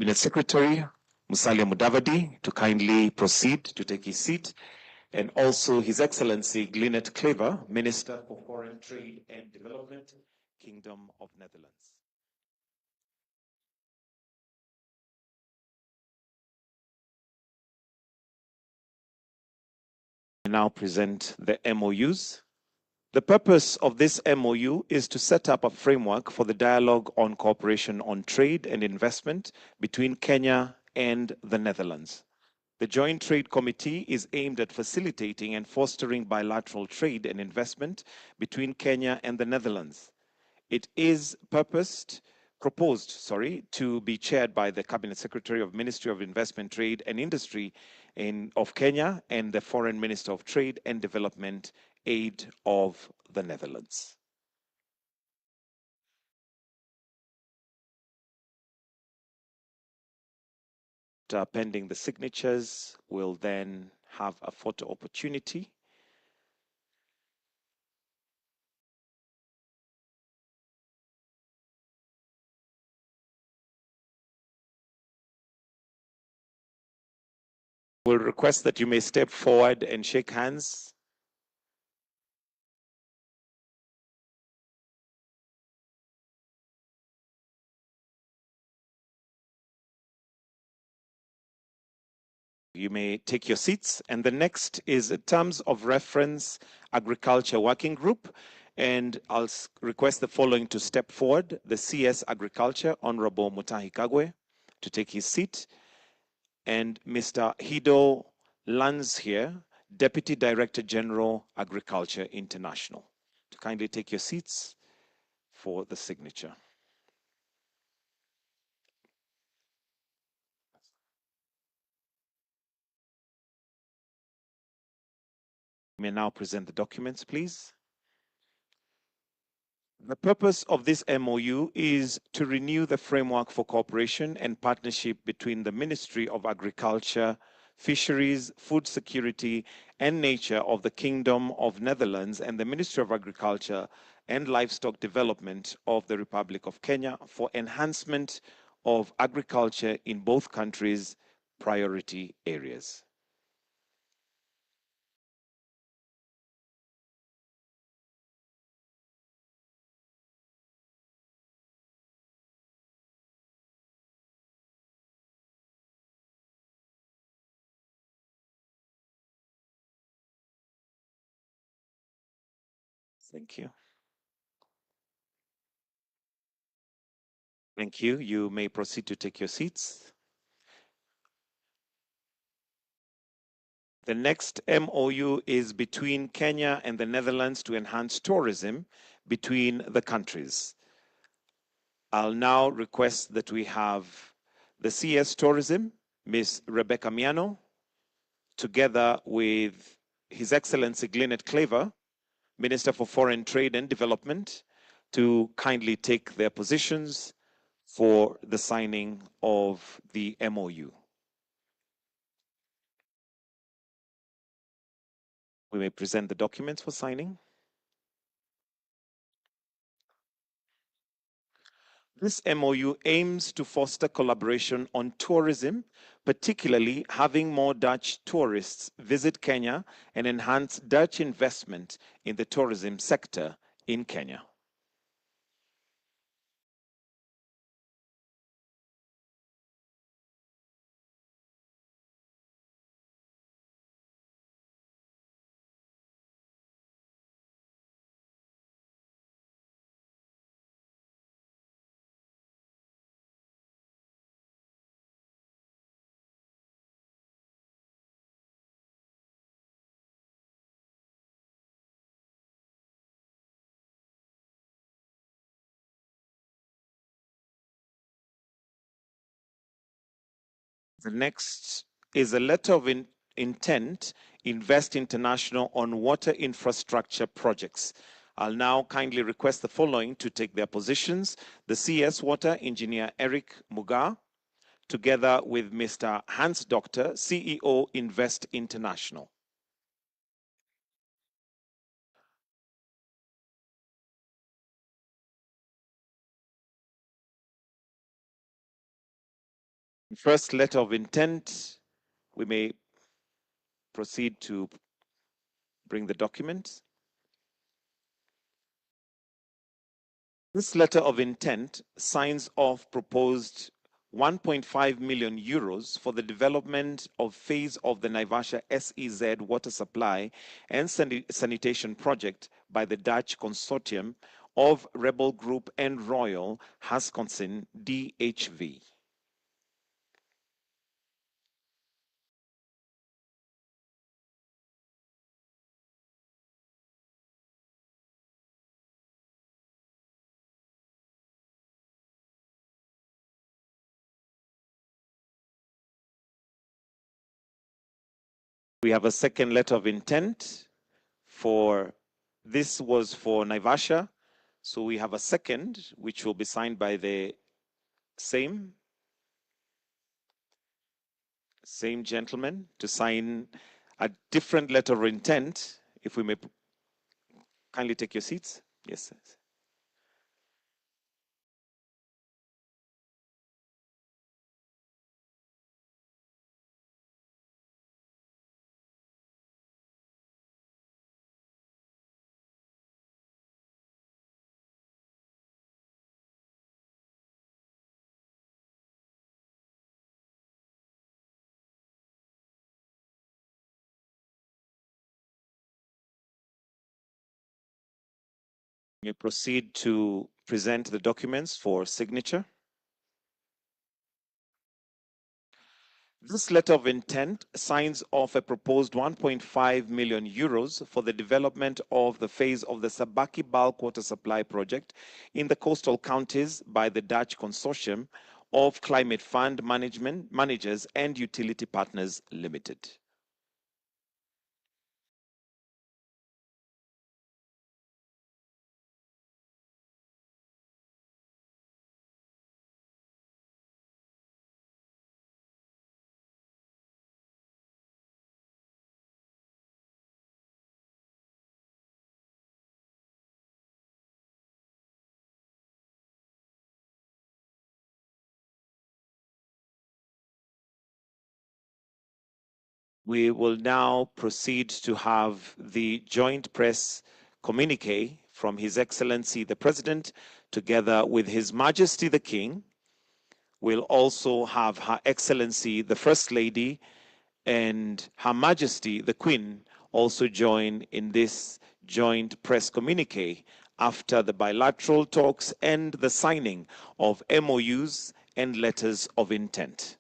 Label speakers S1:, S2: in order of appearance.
S1: Cabinet Secretary Musalia Mudavadi to kindly proceed to take his seat, and also His Excellency Glynet Cleaver, Minister for Foreign Trade and Development, Kingdom of Netherlands. I now present the MOUs. The purpose of this MOU is to set up a framework for the dialogue on cooperation on trade and investment between Kenya and the Netherlands. The Joint Trade Committee is aimed at facilitating and fostering bilateral trade and investment between Kenya and the Netherlands. It is proposed, to be chaired by the Cabinet Secretary of Ministry of Investment, Trade and Industry of Kenya and the Foreign Minister of Trade and Development Aid of the Netherlands. Pending the signatures, we'll then have a photo opportunity. We'll request that you may step forward and shake hands. You may take your seats. And the next is Terms of Reference Agriculture Working Group. And I'll request the following to step forward. The CS Agriculture, Honorable Mutahi Kagwe, to take his seat. And Mr. Hido Lanz here, Deputy Director General, Agriculture International, to kindly take your seats for the signature. You may now present the documents, please. The purpose of this MOU is to renew the framework for cooperation and partnership between the Ministry of Agriculture, Fisheries, Food Security and Nature of the Kingdom of Netherlands and the Ministry of Agriculture and Livestock Development of the Republic of Kenya for enhancement of agriculture in both countries' priority areas. Thank you. Thank you. You may proceed to take your seats. The next MOU is between Kenya and the Netherlands to enhance tourism between the countries. I'll now request that we have the CS Tourism, Ms. Rebecca Miano, together with His Excellency Glynet Cleaver, Minister for Foreign Trade and Development, to kindly take their positions for the signing of the MOU. We may present the documents for signing. This MOU aims to foster collaboration on tourism, particularly having more Dutch tourists visit Kenya and enhance Dutch investment in the tourism sector in Kenya. The next is a letter of intent, Invest International on water infrastructure projects. I'll now kindly request the following to take their positions. The CS Water Engineer Eric Muga, together with Mr. Hans Doctor, CEO Invest International. First letter of intent, we may proceed to bring the document. This letter of intent signs off proposed 1.5 million euros for the development of phase of the Naivasha SEZ water supply and sanitation project by the Dutch consortium of Rebel Group and Royal Wisconsin DHV. We have a second letter of intent for, this was for Naivasha. So we have a second, which will be signed by the same gentleman to sign a different letter of intent. If we may kindly take your seats. Yes. You proceed to present the documents for signature. This letter of intent signs off a proposed 1.5 million euros for the development of the phase of the Sabaki bulk water supply project in the coastal counties by the Dutch consortium of Climate Fund Managers and Utility Partners Limited. We will now proceed to have the joint press communique from His Excellency the President, together with His Majesty the King. We'll also have Her Excellency the First Lady and Her Majesty the Queen also join in this joint press communique after the bilateral talks and the signing of MOUs and letters of intent.